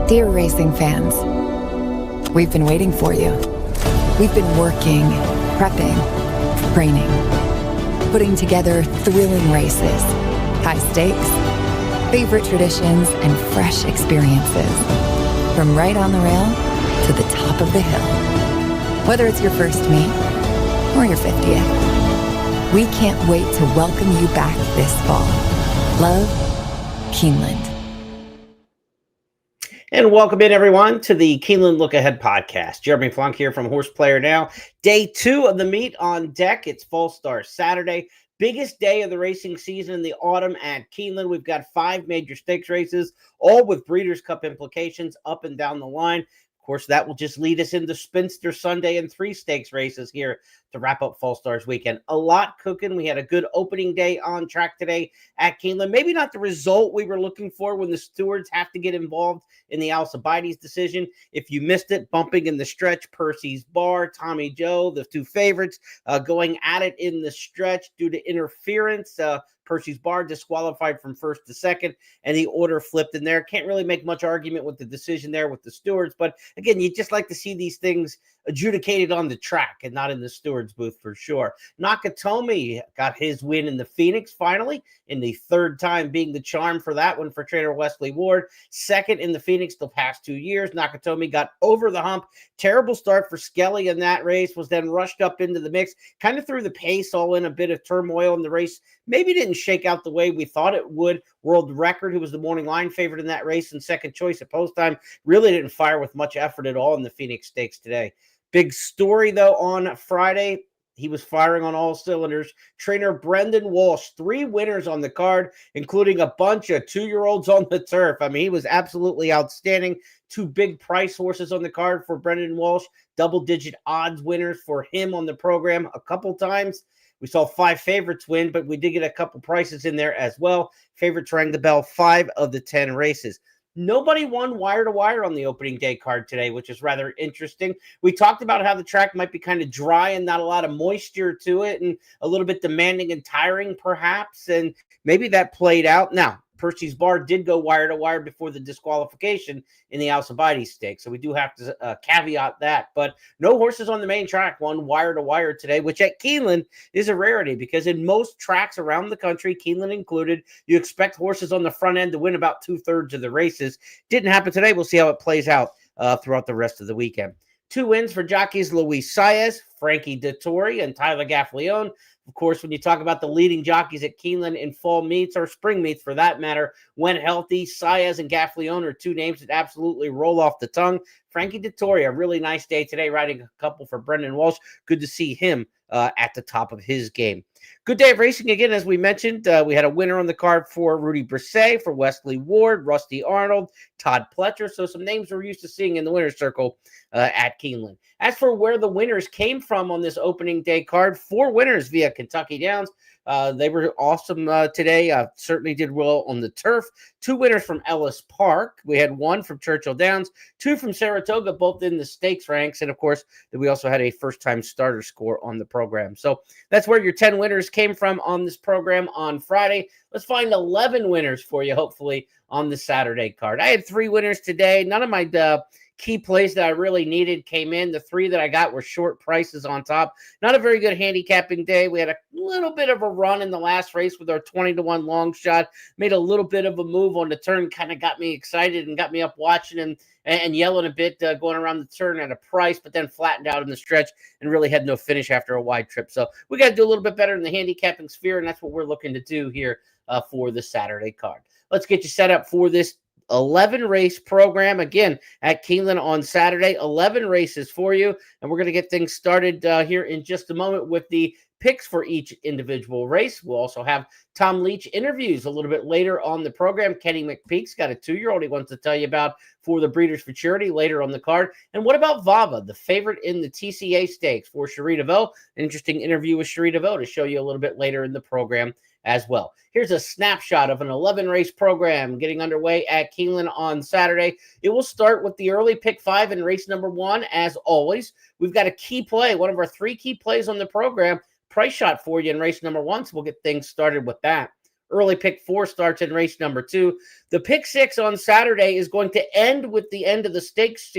Dear racing fans, we've been waiting for you. We've been working, prepping, training, putting together thrilling races, high stakes, favorite traditions, and fresh experiences. From right on the rail to the top of the hill. Whether it's your first meet or your 50th, we can't wait to welcome you back this fall. Love, Keeneland. And welcome in, everyone, to the Keeneland Look Ahead podcast. Jeremy Plonk here from Horse Player Now. Day 2 of the meet on deck. It's Fall Star Saturday. Biggest day of the racing season in the autumn at Keeneland. We've got 5 major stakes races, all with Breeders' Cup implications up and down the line. Of course, that will just lead us into Spinster Sunday and 3 stakes races here to wrap up Fall Stars weekend. A lot cooking. We had a good opening day on track today at Keeneland. Maybe not the result we were looking for when the stewards have to get involved in the Alcibiades decision. If you missed it, bumping in the stretch, Percy's Bar, Tommy Joe, the 2 favorites, going at it in the stretch due to interference. Percy's Bar disqualified from first to second, and the order flipped in there. Can't really make much argument with the decision there with the stewards, but again, you just like to see these things adjudicated on the track and not in the stewards booth for sure. Nakatomi got his win in the Phoenix finally, in the 3rd time being the charm for that one for trainer Wesley Ward. 2nd in the Phoenix the past 2 years. Nakatomi got over the hump. Terrible start for Skelly in that race, was then rushed up into the mix, kind of threw the pace all in a bit of turmoil in the race. Maybe didn't shake out the way we thought it would. World Record, who was the morning line favorite in that race and second choice at post time, really didn't fire with much effort at all in the Phoenix Stakes today. Big story, though, on Friday. He was firing on all cylinders. Trainer Brendan Walsh, 3 winners on the card, including a bunch of 2-year-olds on the turf. I mean, he was absolutely outstanding. 2 big price horses on the card for Brendan Walsh. Double-digit odds winners for him on the program a couple times. We saw 5 favorites win, but we did get a couple prices in there as well. Favorites rang the bell 5 of the 10 races. Nobody won wire-to-wire on the opening day card today, which is rather interesting. We talked about how the track might be kind of dry and not a lot of moisture to it and a little bit demanding and tiring perhaps, and maybe that played out. Now, Percy's Bar did go wire-to-wire before the disqualification in the Alcibiades Stakes, so we do have to caveat that. But no horses on the main track won wire-to-wire today, which at Keeneland is a rarity because in most tracks around the country, Keeneland included, you expect horses on the front end to win about 2/3 of the races. Didn't happen today. We'll see how it plays out throughout the rest of the weekend. 2 wins for jockeys Luis Saez, Frankie Dettori, and Tyler Gaffalione. Of course, when you talk about the leading jockeys at Keeneland in fall meets or spring meets for that matter, when healthy, Saez and Gaffalione are 2 names that absolutely roll off the tongue. Frankie Dettori, a really nice day today, riding a couple for Brendan Walsh. Good to see him at the top of his game. Good day of racing again, as we mentioned. We had a winner on the card for Rudy Brisset, for Wesley Ward, Rusty Arnold, Todd Pletcher. So some names we're used to seeing in the winner's circle at Keeneland. As for where the winners came from on this opening day card, 4 winners via Kentucky Downs. They were awesome today. Certainly did well on the turf. 2 winners from Ellis Park. We had 1 from Churchill Downs, 2 from Saratoga, both in the stakes ranks. And, of course, we also had a first-time starter score on the program. So that's where your 10 winners came from on this program on Friday. Let's find 11 winners for you, hopefully, on the Saturday card. I had 3 winners today. None of my key plays that I really needed came in. The 3 that I got were short prices on top. Not a very good handicapping day. We had a little bit of a run in the last race with our 20-1 long shot. Made a little bit of a move on the turn, kind of got me excited and got me up watching and yelling a bit going around the turn at a price, but then flattened out in the stretch and really had no finish after a wide trip. So we got to do a little bit better in the handicapping sphere, and that's what we're looking to do here for the Saturday card. Let's get you set up for this 11 race program again at Keeneland on Saturday. 11 races for you, and we're going to get things started here in just a moment with the picks for each individual race. We'll also have Tom Leach interviews a little bit later on the program. Kenny McPeak's got a 2-year-old he wants to tell you about for the Breeders Futurity later on the card. And what about Vava, the favorite in the TCA Stakes for Cherie DeVoe? An interesting interview with Cherie DeVoe to show you a little bit later in the program as well. Here's a snapshot of an 11-race program getting underway at Keeneland on Saturday. It will start with the early pick 5 in race number 1. As always, we've got a key play, one of our 3 key plays on the program, price shot for you in race number 1, so we'll get things started with that. Early pick 4 starts in race number 2. The pick 6 on Saturday is going to end with the end of the stakes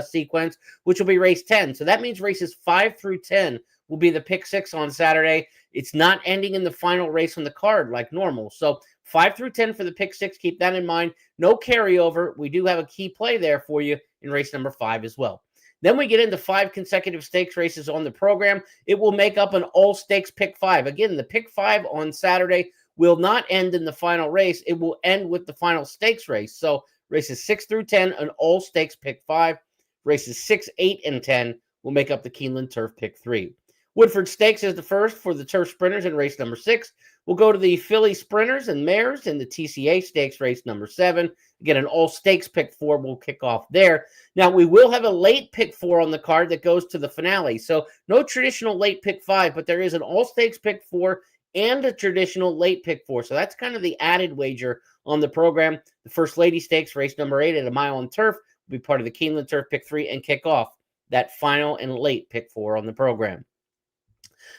sequence, which will be race 10. So that means races 5 through 10 will be the pick 6 on Saturday. It's not ending in the final race on the card like normal. So 5 through 10 for the pick 6. Keep that in mind. No carryover. We do have a key play there for you in race number 5 as well. Then we get into 5 consecutive stakes races on the program. It will make up an all-stakes pick 5. Again, the pick 5 on Saturday will not end in the final race. It will end with the final stakes race. So races 6 through 10, an all-stakes pick 5. Races 6, 8, and 10 will make up the Keeneland Turf pick 3. Woodford Stakes is the first for the Turf Sprinters in race number 6. We'll go to the Philly Sprinters and Mares in the TCA Stakes race number 7. Again, an all-stakes pick 4 will kick off there. Now, we will have a late pick 4 on the card that goes to the finale. So no traditional late pick 5, but there is an all-stakes pick 4 and a traditional late pick 4. So that's kind of the added wager on the program. The First Lady Stakes race number 8 at a mile on turf will be part of the Keeneland Turf pick 3 and kick off that final and late pick 4 on the program.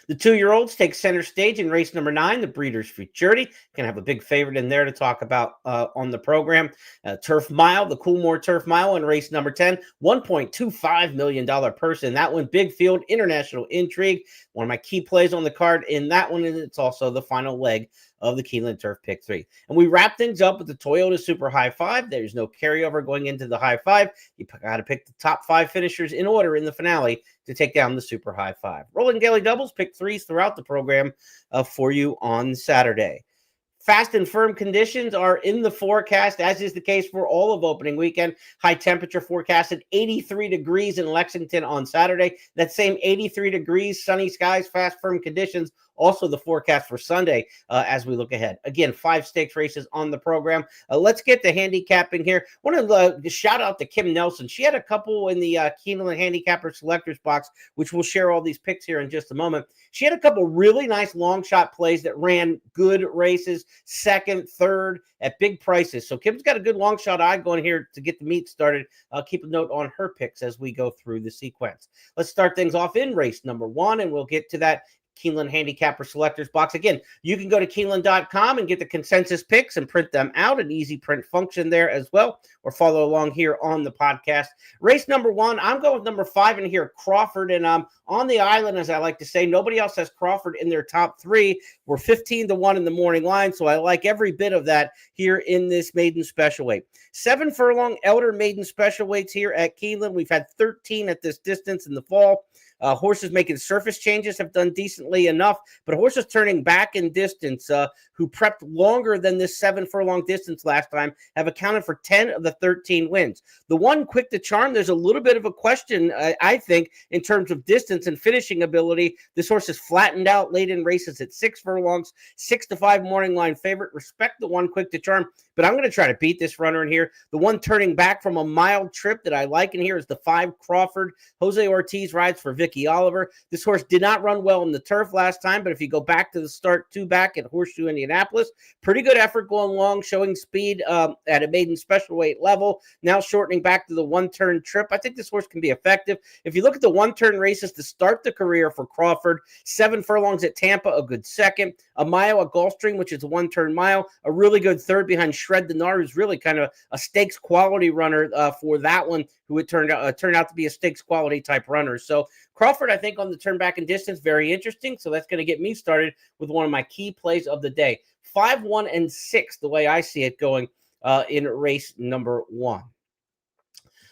The 2-year-olds take center stage in race number 9, the Breeders Futurity. Going to have a big favorite in there to talk about on the program. Turf Mile, the Coolmore Turf Mile in race number 10, $1.25 million purse in that one. Big field, international intrigue. One of my key plays on the card in that one, and it's also the final leg of the Keeneland Turf pick 3. And we wrap things up with the Toyota Super High 5. There's no carryover going into the High 5. You got to pick the top 5 finishers in order in the finale to take down the Super High 5. Rolling daily doubles, pick 3s throughout the program for you on Saturday. Fast and firm conditions are in the forecast, as is the case for all of opening weekend. High temperature forecasted 83 degrees in Lexington on Saturday. That same 83 degrees, sunny skies, fast, firm conditions. Also the forecast for Sunday as we look ahead. Again, 5 stakes races on the program. Let's get to handicapping here. I want to shout out to Kim Nelson. She had a couple in the Keeneland Handicapper Selectors box, which we'll share all these picks here in just a moment. She had a couple really nice long shot plays that ran good races, second, third, at big prices. So Kim's got a good long shot eye going here to get the meet started. I'll keep a note on her picks as we go through the sequence. Let's start things off in race number 1, and we'll get to that Keeneland Handicapper Selectors box. Again, you can go to Keeneland.com and get the consensus picks and print them out, an easy print function there as well, or follow along here on the podcast. Race number 1, I'm going with number 5 in here, Crawford, and on the island, as I like to say. Nobody else has Crawford in their top 3. We're 15-1 in the morning line, so I like every bit of that here in this maiden special weight. 7 furlong elder maiden special weights here at Keeneland. We've had 13 at this distance in the fall. Horses making surface changes have done decently enough, but horses turning back in distance who prepped longer than this 7 furlong distance last time have accounted for 10 of the 13 wins. The one Quick to Charm, there's a little bit of a question, I think, in terms of distance and finishing ability. This horse is flattened out late in races at 6 furlongs, 6-5 morning line favorite. Respect the one Quick to Charm, but I'm going to try to beat this runner in here. The one turning back from a mild trip that I like in here is the 5 Crawford. Jose Ortiz rides for Vicky Oliver. This horse did not run well in the turf last time, but if you go back to the start 2 back at Horseshoe Indianapolis, pretty good effort going long, showing speed at a maiden special weight level, now shortening back to the 1-turn trip. I think this horse can be effective. If you look at the 1-turn races to start the career for Crawford, 7 furlongs at Tampa, a good second, a mile at Gulfstream, which is a 1-turn mile, a really good third behind Shred Denar, who's really kind of a stakes quality runner for that one, who would turn out to be a stakes quality type runner. So Crawford, I think, on the turn back and distance, very interesting. So that's going to get me started with one of my key plays of the day. 5, 1, and 6, the way I see it going in race number 1.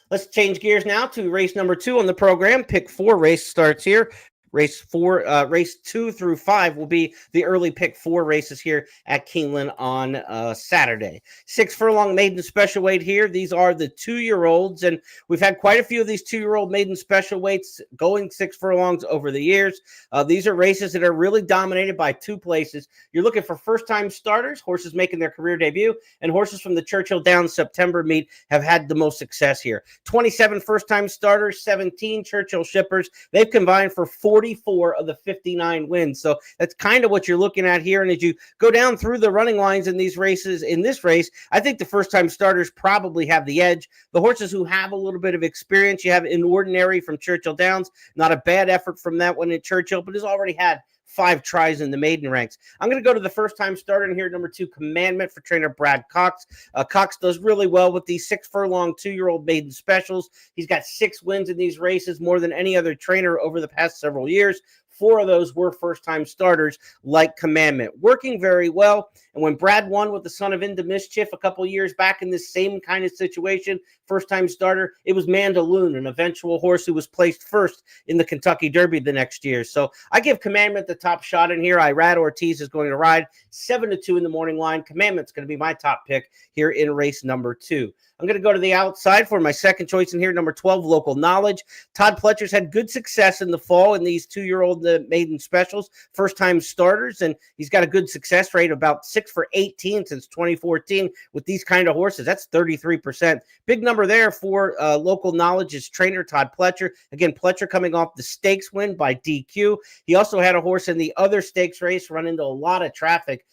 Let's change gears now to race number 2 on the program. Pick 4 race starts here. Race 2 through 5 will be the early pick 4 races here at Keeneland on Saturday. 6 furlong maiden special weight here. These are the 2-year-olds, and we've had quite a few of these 2-year-old maiden special weights going 6 furlongs over the years. These are races that are really dominated by 2 places. You're looking for first-time starters, horses making their career debut, and horses from the Churchill Downs September meet have had the most success here. 27 first-time starters, 17 Churchill shippers. They've combined for 44 of the 59 wins. So that's kind of what you're looking at here. And as you go down through the running lines in these races, in this race, I think the first-time starters probably have the edge. The horses who have a little bit of experience, you have In Ordinary from Churchill Downs. Not a bad effort from that one at Churchill, but has already had 5 tries in the maiden ranks. I'm going to go to the first-time starter in here, number 2, Commandment, for trainer Brad Cox. Cox does really well with these 6-furlong 2-year-old maiden specials. He's got 6 wins in these races, more than any other trainer over the past several years. 4 of those were first-time starters like Commandment. Working very well. And when Brad won with the son of Into Mischief a couple years back in this same kind of situation, first-time starter, it was Mandaloon, an eventual horse who was placed first in the Kentucky Derby the next year. So I give Commandment the top shot in here. Irad Ortiz is going to ride 7-2 in the morning line. Commandment's going to be my top pick here in race number 2. I'm going to go to the outside for my second choice in here, number 12, Local Knowledge. Todd Pletcher's had good success in the fall in these 2-year-old maiden specials, first-time starters, and he's got a good success rate, about 6 for 18 since 2014 with these kind of horses. That's 33%. Big number there for Local Knowledge's trainer, Todd Pletcher. Again, Pletcher coming off the stakes win by DQ. He also had a horse in the other stakes race run into a lot of traffic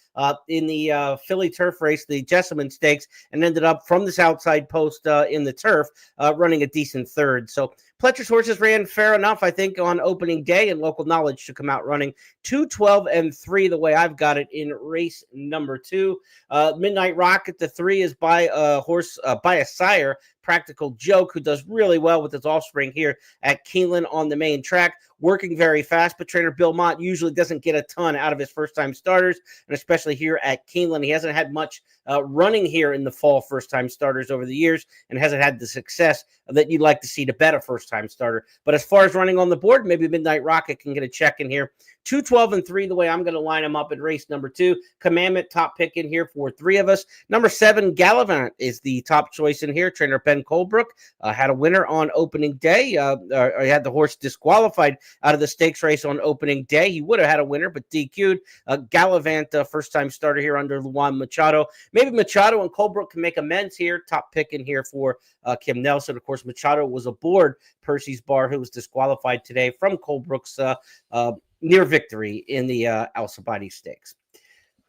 in the Philly turf race, the Jessamine Stakes, and ended up from this outside post in the turf running a decent third. So Pletcher's horses ran fair enough, I think, on opening day, and Local Knowledge should come out running 2, 12, and 3 the way I've got it in race number 2. Midnight Rocket, the 3, is by a horse, by a sire, Practical Joke, who does really well with his offspring here at Keeneland on the main track, working very fast, but trainer Bill Mott usually doesn't get a ton out of his first-time starters, and especially here at Keeneland. He hasn't had much running here in the fall first-time starters over the years and hasn't had the success that you'd like to see to bet a first-time starter. But as far as running on the board, maybe Midnight Rocket can get a check in here. 2, 12, and 3 the way I'm going to line them up in race number 2. Commandment, top pick in here for 3 of us. Number 7, Gallivant, is the top choice in here. Trainer Ben Colebrook had a winner on opening day. He had the horse disqualified out of the stakes race on opening day. He would have had a winner, but DQ'd. Gallivant, first-time starter here under Luan Machado. Maybe Machado and Colebrook can make amends here. Top pick in here for Kim Nelson. Of course, Machado was aboard Percy's Bar, who was disqualified today from Colebrook's near victory in the Al-Sabadi Stakes.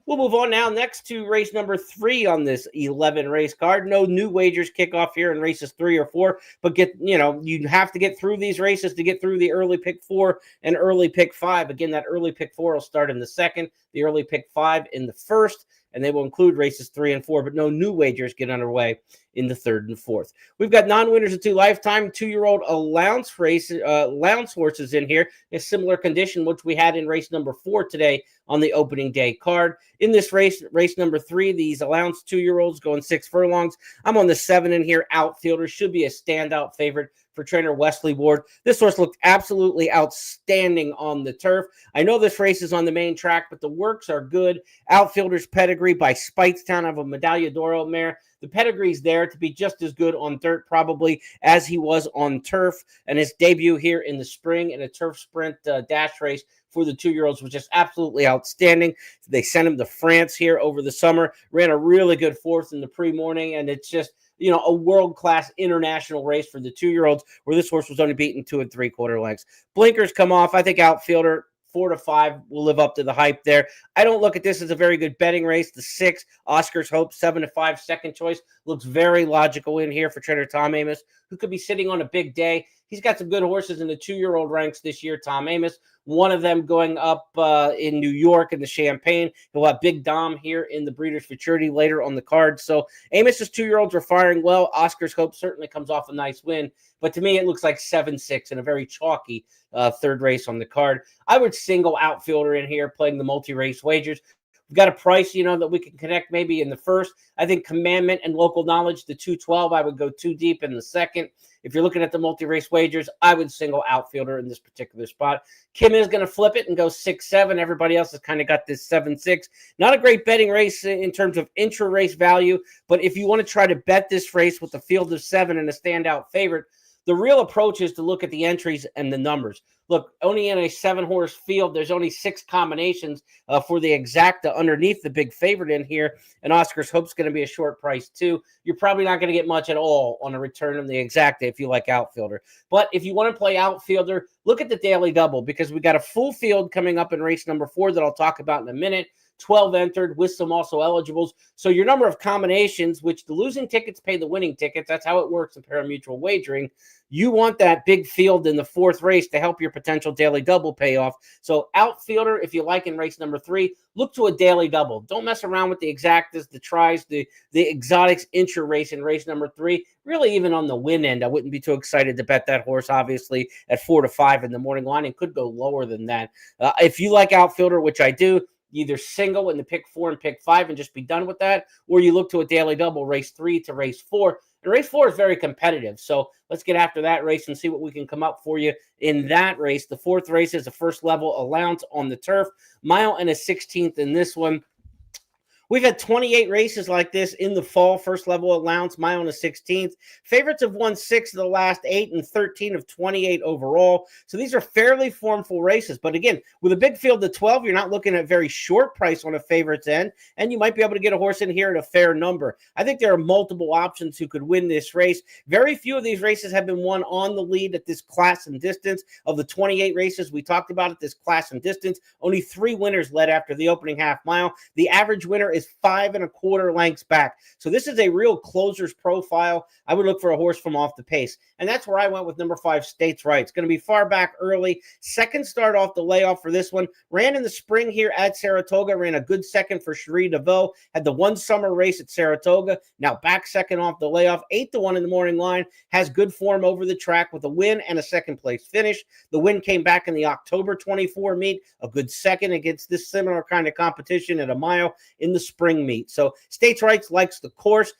We'll move on now next to race number 3 on this 11 race card. No new wagers kick off here in races 3 or 4, but you have to get through these races to get through the early pick 4 and early pick 5. Again, that early pick 4 will start in the second, the early pick 5 in the first, and they will include races 3 and 4, but no new wagers get underway in the third and fourth. We've got non-winners of 2 lifetime 2-year-old allowance horses in here, a similar condition which we had in race number 4 today on the opening day card. In this race number 3, these allowance 2-year-olds going 6 furlongs. I'm on the 7 in here. Outfielder should be a standout favorite for trainer Wesley Ward. This horse looked absolutely outstanding on the turf. I know this race is on the main track, but the works are good. Outfielder's pedigree by Speightstown of a Medaglia d'Oro mare. The pedigree's there to be just as good on dirt probably as he was on turf, and his debut here in the spring in a turf sprint dash race for the 2-year-olds was just absolutely outstanding. They sent him to France here over the summer, ran a really good 4th in the pre-morning, and it's just a world-class international race for the 2-year-olds where this horse was only beaten 2 3/4 lengths. Blinkers come off. I think outfielder 4 to 5 will live up to the hype there. I don't look at this as a very good betting race. The 6, Oscar's Hope, 7 to 5, second choice, looks very logical in here for trainer Tom Amoss, who could be sitting on a big day. He's got some good horses in the 2-year-old ranks this year, Tom Amoss. One of them going up in New York in the Champagne. He'll have Big Dom here in the Breeders Futurity later on the card. So Amoss's 2-year-olds are firing well. Oscar's Hope certainly comes off a nice win. But to me, it looks like 7-6 in a very chalky third race on the card. I would single outfielder in here playing the multi-race wagers. We've got a price, that we can connect maybe in the first. I think Commandment and Local Knowledge, the 212, I would go 2 deep in the second. If you're looking at the multi-race wagers, I would single outfielder in this particular spot. Kim is going to flip it and go 6-7. Everybody else has kind of got this 7-6. Not a great betting race in terms of intra-race value, but if you want to try to bet this race with a field of 7 and a standout favorite, the real approach is to look at the entries and the numbers. Look, only in a 7-horse field, there's only 6 combinations for the exacta underneath the big favorite in here, and Oscar's Hope's going to be a short price too. You're probably not going to get much at all on a return on the exacta if you like outfielder. But if you want to play outfielder, look at the daily double because we got a full field coming up in race number 4 that I'll talk about in a minute. 12 entered with some also eligibles. So your number of combinations, which the losing tickets pay the winning tickets, that's how it works in pari-mutuel wagering. You want that big field in the fourth race to help your potential daily double payoff. So outfielder, if you like in race number 3, look to a daily double. Don't mess around with the exactas, the tries, the exotics intra race in race number 3. Really, even on the win end, I wouldn't be too excited to bet that horse, obviously, at 4 to 5 in the morning line, and could go lower than that. If you like outfielder, which I do, either single in the pick 4 and pick 5 and just be done with that, or you look to a daily double, race 3 to race 4. And race 4 is very competitive. So let's get after that race and see what we can come up for you in that race. The fourth race is a first level allowance on the turf, mile and a 16th in this one. We've had 28 races like this in the fall, first level allowance, mile and a 16th. Favorites have won 6 of the last 8 and 13 of 28 overall. So these are fairly formful races. But again, with a big field of 12, you're not looking at very short price on a favorite's end, and you might be able to get a horse in here at a fair number. I think there are multiple options who could win this race. Very few of these races have been won on the lead at this class and distance. Of the 28 races we talked about at this class and distance, only 3 winners led after the opening half mile. The average winner is 5 1/4 lengths back. So this is a real closer's profile. I would look for a horse from off the pace. And that's where I went with number 5, States Right. It's going to be far back early. Second start off the layoff for this one. Ran in the spring here at Saratoga. Ran a good second for Cherie DeVoe. Had the one summer race at Saratoga. Now back second off the layoff. 8 to 1 in the morning line. Has good form over the track with a win and a second place finish. The win came back in the October 24 meet. A good second against this similar kind of competition at a mile in the spring meet. So States Rights likes the course.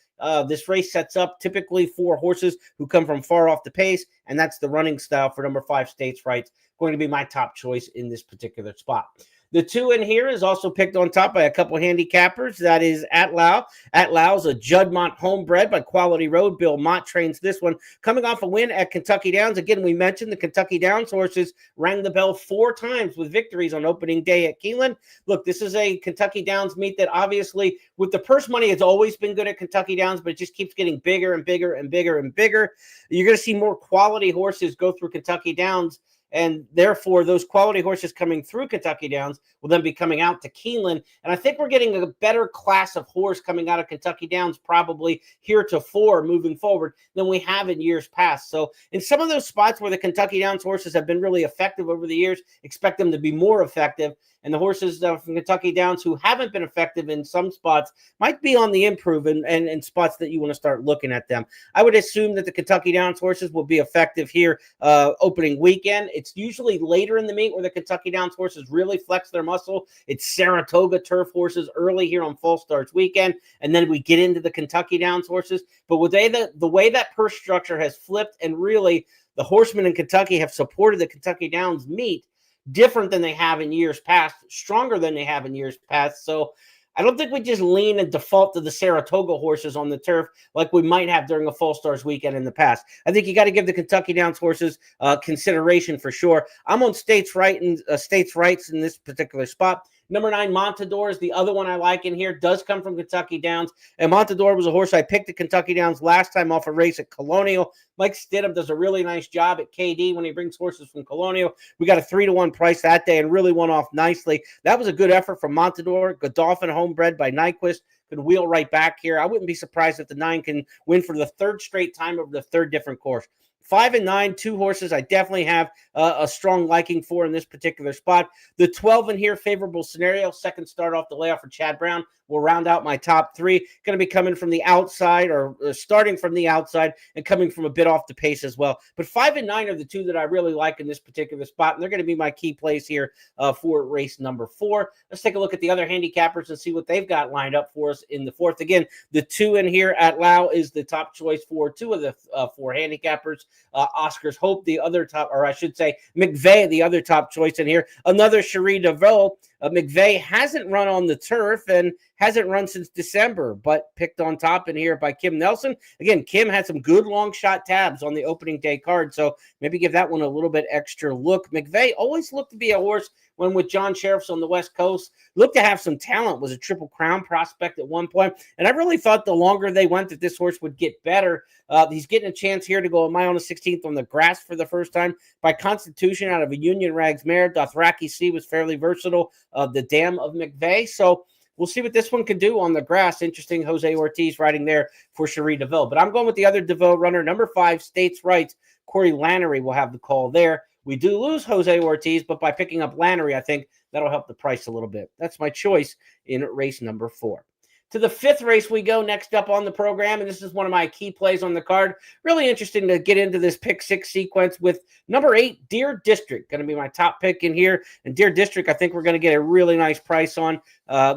This race sets up typically for horses who come from far off the pace, and that's the running style for number 5, States Rights. Going to be my top choice in this particular spot. The 2 in here is also picked on top by a couple handicappers. That is Atlow. Atlow's a Juddmonte homebred by Quality Road. Bill Mott trains this one. Coming off a win at Kentucky Downs. Again, we mentioned the Kentucky Downs horses rang the bell 4 times with victories on opening day at Keeneland. Look, this is a Kentucky Downs meet that obviously with the purse money has always been good at Kentucky Downs, but it just keeps getting bigger and bigger and bigger and bigger. You're going to see more quality horses go through Kentucky Downs. And therefore, those quality horses coming through Kentucky Downs will then be coming out to Keeneland. And I think we're getting a better class of horse coming out of Kentucky Downs probably heretofore moving forward than we have in years past. So in some of those spots where the Kentucky Downs horses have been really effective over the years, expect them to be more effective. And the horses from Kentucky Downs who haven't been effective in some spots might be on the improve and spots that you want to start looking at them. I would assume that the Kentucky Downs horses will be effective here opening weekend. It's usually later in the meet where the Kentucky Downs horses really flex their muscle. It's Saratoga turf horses early here on Fall Starts weekend, and then we get into the Kentucky Downs horses. But with the way that purse structure has flipped, and really the horsemen in Kentucky have supported the Kentucky Downs meet different than they have in years past, stronger than they have in years past. So I don't think we just lean and default to the Saratoga horses on the turf like we might have during a Fall Stars weekend in the past. I think you got to give the Kentucky Downs horses consideration for sure. I'm on States Rights in this particular spot. Number 9, Montador is the other one I like in here. Does come from Kentucky Downs. And Montador was a horse I picked at Kentucky Downs last time off a race at Colonial. Mike Stidham does a really nice job at KD when he brings horses from Colonial. We got a 3 to 1 price that day and really went off nicely. That was a good effort from Montador. Godolphin homebred by Nyquist. Could wheel right back here. I wouldn't be surprised if the 9 can win for the 3rd straight time over the 3rd different course. 5 and 9, 2 horses I definitely have a strong liking for in this particular spot. The 12 in here, favorable scenario. Second start off the layoff for Chad Brown will round out my top 3. Going to be coming from the outside or starting from the outside and coming from a bit off the pace as well. But 5 and 9 are the 2 that I really like in this particular spot, and they're going to be my key plays here for race number 4. Let's take a look at the other handicappers and see what they've got lined up for us in the 4th. Again, the 2 in here at Lau is the top choice for 2 of the 4 handicappers. Oscar's Hope, the other top, or I should say McVeigh, the other top choice in here. Another Cherie DeVoe. McVeigh hasn't run on the turf and hasn't run since December, but picked on top in here by Kim Nelson. Again, Kim had some good long shot tabs on the opening day card, so maybe give that one a little bit extra look. McVeigh always looked to be a horse when with John Sheriff's on the West Coast, looked to have some talent, was a Triple Crown prospect at one point, and I really thought the longer they went that this horse would get better. He's getting a chance here to go a mile and a 16th on the grass for the first time by Constitution out of a Union Rags mare. Dothraki C was fairly versatile. of the Dam of McVeigh. So we'll see what this one can do on the grass. Interesting, Jose Ortiz riding there for Cherie DeVille. But I'm going with the other DeVille runner, number 5, States Rights. Corey Lannery will have the call there. We do lose Jose Ortiz, but by picking up Lannery, I think that'll help the price a little bit. That's my choice in race number 4. To the 5th race we go next up on the program, and this is one of my key plays on the card. Really interesting to get into this pick 6 sequence with number 8, Deer District. Going to be my top pick in here. And Deer District, I think we're going to get a really nice price on.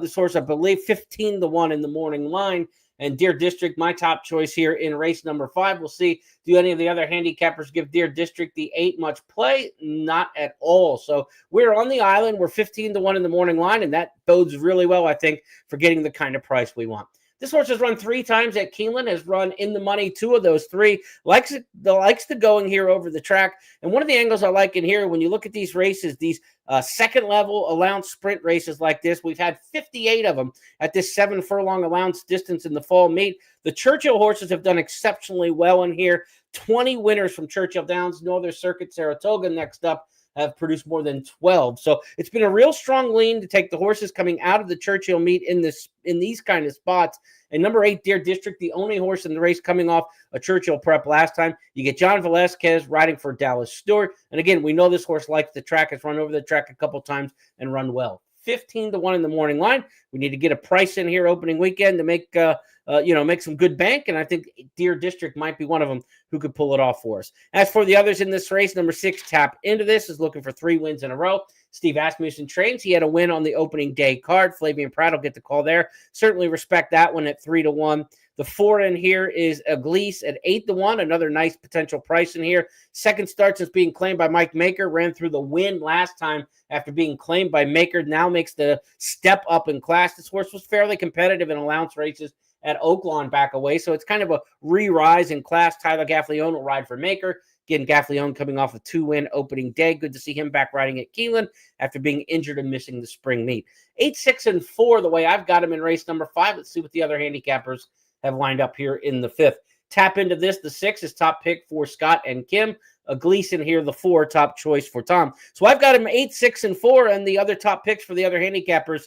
This horse, I believe, 15-1 in the morning line. And Deer District, my top choice here in race number 5. We'll see, do any of the other handicappers give Deer District the 8 much play? Not at all. So we're on the island. We're 15-1 in the morning line, and that bodes really well, I think, for getting the kind of price we want. This horse has run 3 times at Keeneland, has run in the money 2 of those 3. Likes the going here over the track. And one of the angles I like in here, when you look at these races, these second-level allowance sprint races like this, we've had 58 of them at this 7-furlong allowance distance in the fall meet. The Churchill horses have done exceptionally well in here. 20 winners from Churchill Downs, no other circuit. Saratoga next up have produced more than 12. So it's been a real strong lean to take the horses coming out of the Churchill meet in these kind of spots. And number 8, Deer District, the only horse in the race coming off a Churchill prep last time. You get John Velasquez riding for Dallas Stewart. And again, we know this horse likes the track. Has run over the track a couple times and run well. 15-1 in the morning line. We need to get a price in here opening weekend to make some good bank, and I think Deer District might be one of them who could pull it off for us. As for the others in this race, number 6, Tap Into This, is looking for 3 wins in a row. Steve Asmussen trains. He had a win on the opening day card. Flavian Pratt will get the call there. Certainly respect that one at 3-1. The 4 in here is Aglise at 8-1, another nice potential price in here. Second start since being claimed by Mike Maker, ran through the win last time after being claimed by Maker, now makes the step up in class. This horse was fairly competitive in allowance races at Oaklawn back away, so it's kind of a re-rise in class. Tyler Gaffleone will ride for Maker. Again, Gaffleone coming off a 2-win opening day. Good to see him back riding at Keeneland after being injured and missing the spring meet. 8, 6, and 4, the way I've got him in race number 5. Let's see what the other handicappers have lined up here in the 5th. Tap Into This, the 6 is top pick for Scott and Kim. Gleason here, the 4, top choice for Tom. So I've got him 8, 6, and 4, and the other top picks for the other handicappers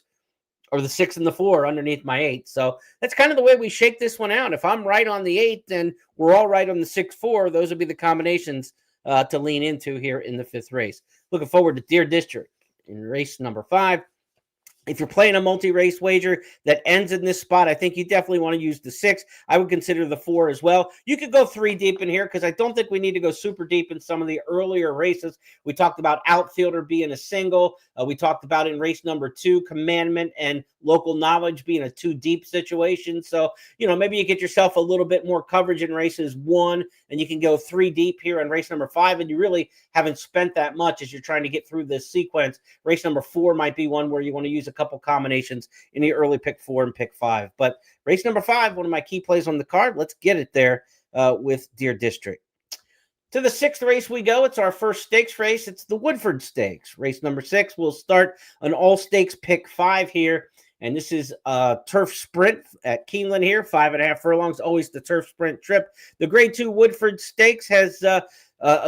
are the 6 and the 4 underneath my 8. So that's kind of the way we shake this one out. If I'm right on the 8, then we're all right on the 6, 4. Those would be the combinations to lean into here in the 5th race. Looking forward to Deer District in race number 5. If you're playing a multi-race wager that ends in this spot, I think you definitely want to use the 6. I would consider the 4 as well. You could go 3 deep in here because I don't think we need to go super deep in some of the earlier races. We talked about Outfielder being a single. We talked about in race number 2, Commandment and Local Knowledge being a 2 deep situation. So, maybe you get yourself a little bit more coverage in races 1, and you can go 3 deep here in race number 5, and you really haven't spent that much as you're trying to get through this sequence. Race number 4 might be one where you want to use a couple combinations in the early pick 4 and pick 5. But race number 5, one of my key plays on the card. Let's get it there with Deer District. To the 6th race we go. It's our first stakes race. It's the Woodford Stakes. Race number 6. We'll start an all-stakes pick 5 here. And this is a turf sprint at Keeneland here. 5.5 furlongs, always the turf sprint trip. The Grade 2 Woodford Stakes has a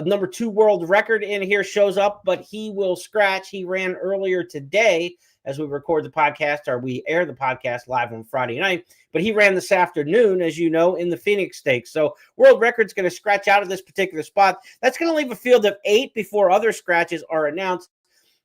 number 2 world record in here, shows up, but he will scratch. He ran earlier today as we record the podcast, or we air the podcast live on Friday night. But he ran this afternoon, as you know, in the Phoenix Stakes. So world record's going to scratch out of this particular spot. That's going to leave a field of 8 before other scratches are announced.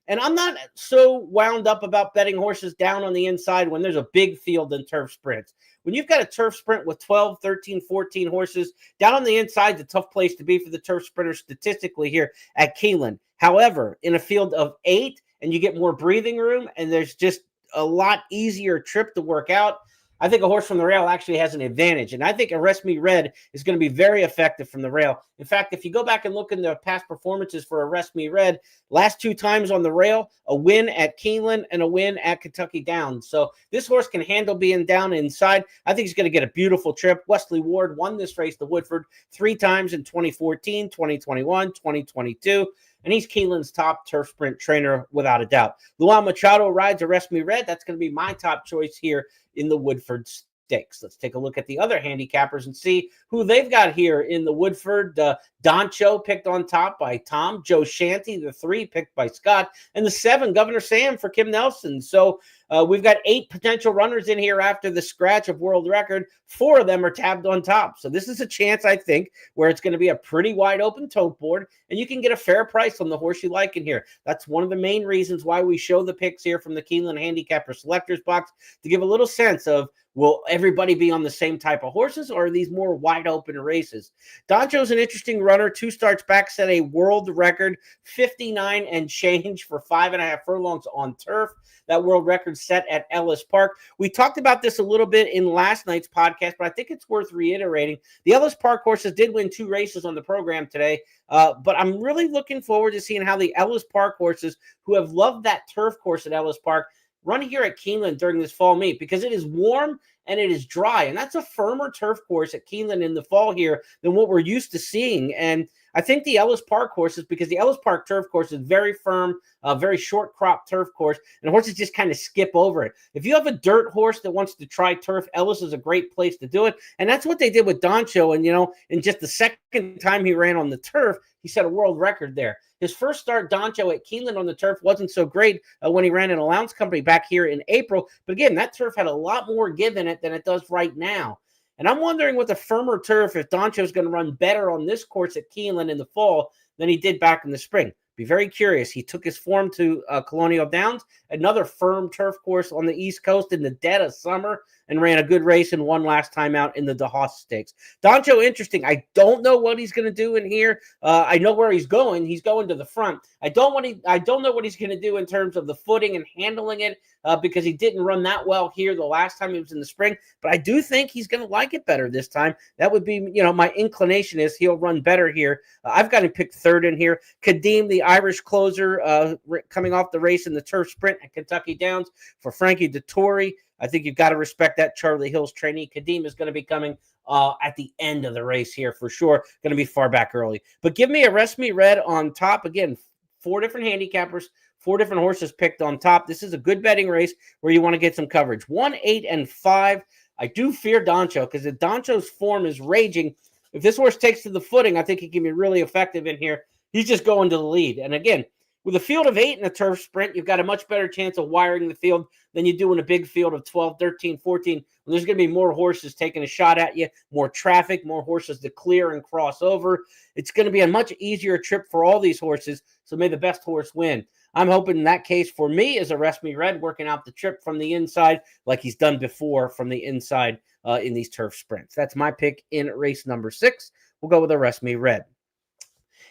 And I'm not so wound up about betting horses down on the inside when there's a big field in turf sprints. When you've got a turf sprint with 12, 13, 14 horses, down on the inside is a tough place to be for the turf sprinters statistically here at Keeneland. However, in a field of 8, and you get more breathing room, and there's just a lot easier trip to work out, I think a horse from the rail actually has an advantage. And I think Arrest Me Red is going to be very effective from the rail. In fact, if you go back and look in the past performances for Arrest Me Red, last 2 times on the rail, a win at Keeneland and a win at Kentucky Downs. So this horse can handle being down inside. I think he's going to get a beautiful trip. Wesley Ward won this race to Woodford 3 times in 2014, 2021, 2022. And he's Keeneland's top turf sprint trainer without a doubt. Luan Machado rides Arrest Me Red. That's going to be my top choice here in the Woodford stakes. Let's take a look at the other handicappers and see who they've got here in the Woodford. Doncho picked on top by Tom. Joe Shanty, the 3, picked by Scott. And the 7, Governor Sam for Kim Nelson. So we've got 8 potential runners in here after the scratch of world record. 4 of them are tabbed on top. So this is a chance, I think, where it's going to be a pretty wide open tote board, and you can get a fair price on the horse you like in here. That's one of the main reasons why we show the picks here from the Keeneland Handicapper Selectors Box, to give a little sense of, will everybody be on the same type of horses, or are these more wide open races? Doncho's an interesting runner. 2 starts back, set a world record, 59 and change for 5.5 furlongs on turf. That world record set at Ellis Park. We talked about this a little bit in last night's podcast, but I think it's worth reiterating. The Ellis Park horses did win 2 races on the program today, but I'm really looking forward to seeing how the Ellis Park horses, who have loved that turf course at Ellis Park, run here at Keeneland during this fall meet, because it is warm and it is dry, and that's a firmer turf course at Keeneland in the fall here than what we're used to seeing. And I think the Ellis Park horses, because the Ellis Park turf course is very firm, very short crop turf course, and horses just kind of skip over it. If you have a dirt horse that wants to try turf, Ellis is a great place to do it. And that's what they did with Doncho. And, in just the second time he ran on the turf, he set a world record there. His first start, Doncho, at Keeneland on the turf wasn't so great when he ran an allowance company back here in April. But again, that turf had a lot more give in it than it does right now. And I'm wondering, with a firmer turf, if Doncho is going to run better on this course at Keeneland in the fall than he did back in the spring. Be very curious. He took his form to Colonial Downs, another firm turf course on the East Coast in the dead of summer, and ran a good race and won last time out in the DeHaas Stakes. Doncho, interesting. I don't know what he's going to do in here. I know where he's going. He's going to the front. I don't know what he's going to do in terms of the footing and handling it, because he didn't run that well here the last time he was in the spring. But I do think he's going to like it better this time. That would be, my inclination is he'll run better here. I've got him picked 3rd in here. Kadeem, the Irish closer, coming off the race in the turf sprint at Kentucky Downs for Frankie Dettori. I think you've got to respect that. Charlie Hill's trainee. Kadeem is going to be coming at the end of the race here for sure. Going to be far back early. But give me a Rest Me Red on top. Again, 4 different handicappers, 4 different horses picked on top. This is a good betting race where you want to get some coverage. 1, 8, and 5. I do fear Doncho, because if Doncho's form is raging, if this horse takes to the footing, I think he can be really effective in here. He's just going to the lead. And again, with a field of 8 in a turf sprint, you've got a much better chance of wiring the field than you do in a big field of 12, 13, 14. When there's going to be more horses taking a shot at you, more traffic, more horses to clear and cross over. It's going to be a much easier trip for all these horses, so may the best horse win. I'm hoping in that case for me is a Rest Me Red, working out the trip from the inside like he's done before from the inside in these turf sprints. That's my pick in race number 6. We'll go with a Rest Me Red.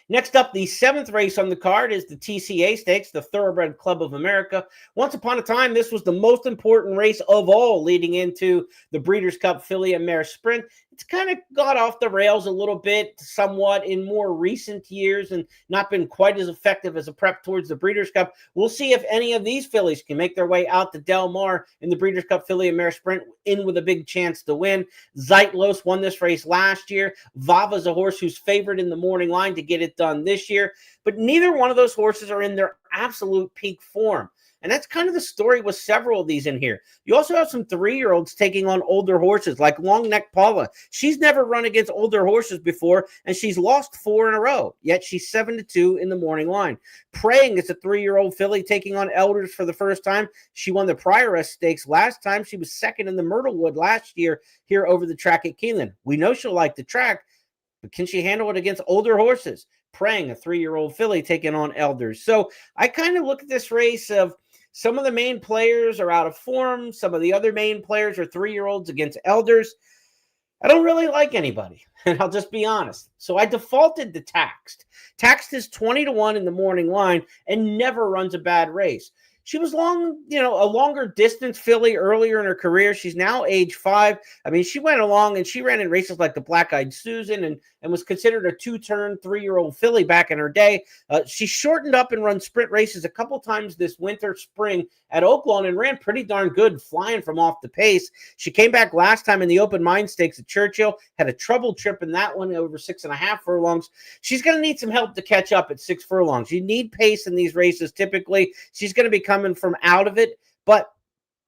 Next up, the 7th race on the card is the TCA Stakes, the Thoroughbred Club of America. Once upon a time, this was the most important race of all leading into the Breeders' Cup Filly and Mare Sprint. It's kind of got off the rails a little bit somewhat in more recent years and not been quite as effective as a prep towards the Breeders' Cup. We'll see if any of these fillies can make their way out to Del Mar in the Breeders' Cup Filly and Mare Sprint in with a big chance to win. Zeitlos won this race last year. Vava's a horse who's favored in the morning line to get it done this year. But neither one of those horses are in their absolute peak form. And that's kind of the story with several of these in here. You also have some 3-year-olds taking on older horses, like Long Neck Paula. She's never run against older horses before, and she's lost 4 in a row, yet she's 7-2 in the morning line. Praying is a 3-year-old filly taking on elders for the first time. She won the Prioress Stakes last time. She was 2nd in the Myrtlewood last year here over the track at Keeneland. We know she'll like the track, but can she handle it against older horses? Praying, a 3-year-old filly taking on elders. So I kind of look at this race of some of the main players are out of form. Some of the other main players are 3-year-olds against elders. I don't really like anybody, and I'll just be honest. So I defaulted to Taxed. Taxed is 20-1 in the morning line and never runs a bad race. She was a longer distance filly earlier in her career. She's now age 5. I mean, she went along and she ran in races like the Black Eyed Susan and was considered a 2-turn 3-year-old filly back in her day. She shortened up and run sprint races a couple times this winter, spring at Oaklawn and ran pretty darn good, flying from off the pace. She came back last time in the Open Mind Stakes at Churchill, had a troubled trip in that one over 6.5 furlongs. She's going to need some help to catch up at 6 furlongs. You need pace in these races typically. She's going to be coming from out of it, but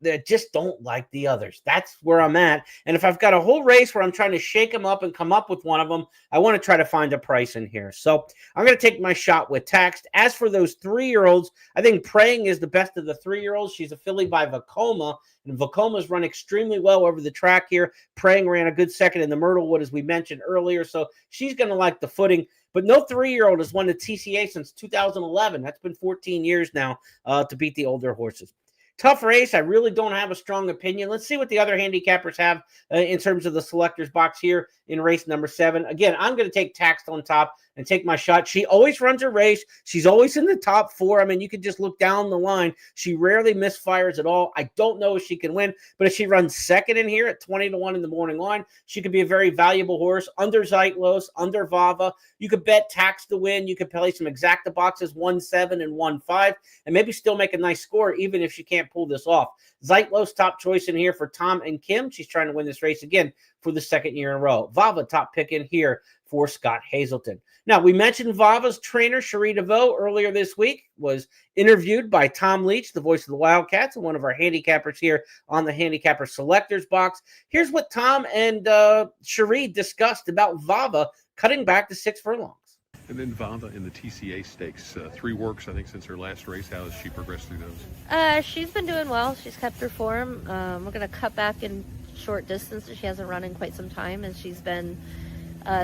that just don't like the others. That's where I'm at. And if I've got a whole race where I'm trying to shake them up and come up with one of them, I want to try to find a price in here. So I'm going to take my shot with Taxed. As for those 3-year-olds, I think Praying is the best of the 3-year-olds. She's a filly by Vacoma, and Vacoma's run extremely well over the track here. Praying ran a good second in the Myrtlewood, as we mentioned earlier, so she's going to like the footing. But no 3-year-old has won the TCA since 2011. That's been 14 years now to beat the older horses. Tough race. I really don't have a strong opinion. Let's see what the other handicappers have in terms of the selectors box here in race number 7. Again, I'm going to take Taxed on top and take my shot. She always runs her race. She's always in the top 4. I mean, you can just look down the line. She rarely misfires at all. I don't know if she can win, but if she runs second in here at 20-1 in the morning line, she could be a very valuable horse. Under Zeitlos, under Vava. You could bet Taxed to win. You could play some exacta boxes, 1-7 and 1-5, and maybe still make a nice score, even if she can't pull this off. Zeitlos, top choice in here for Tom and Kim. She's trying to win this race again for the second year in a row. Vava, top pick in here for Scott Hazelton. Now, we mentioned Vava's trainer, Cherie DeVoe, earlier this week, was interviewed by Tom Leach, the voice of the Wildcats, and one of our handicappers here on the Handicapper Selectors box. Here's what Tom and Cherie discussed about Vava cutting back to 6 furlongs. And then Vava in the TCA stakes, 3 works, I think, since her last race. How has she progressed through those? She's been doing well. She's kept her form. We're going to cut back in short distance. She hasn't run in quite some time, and she's been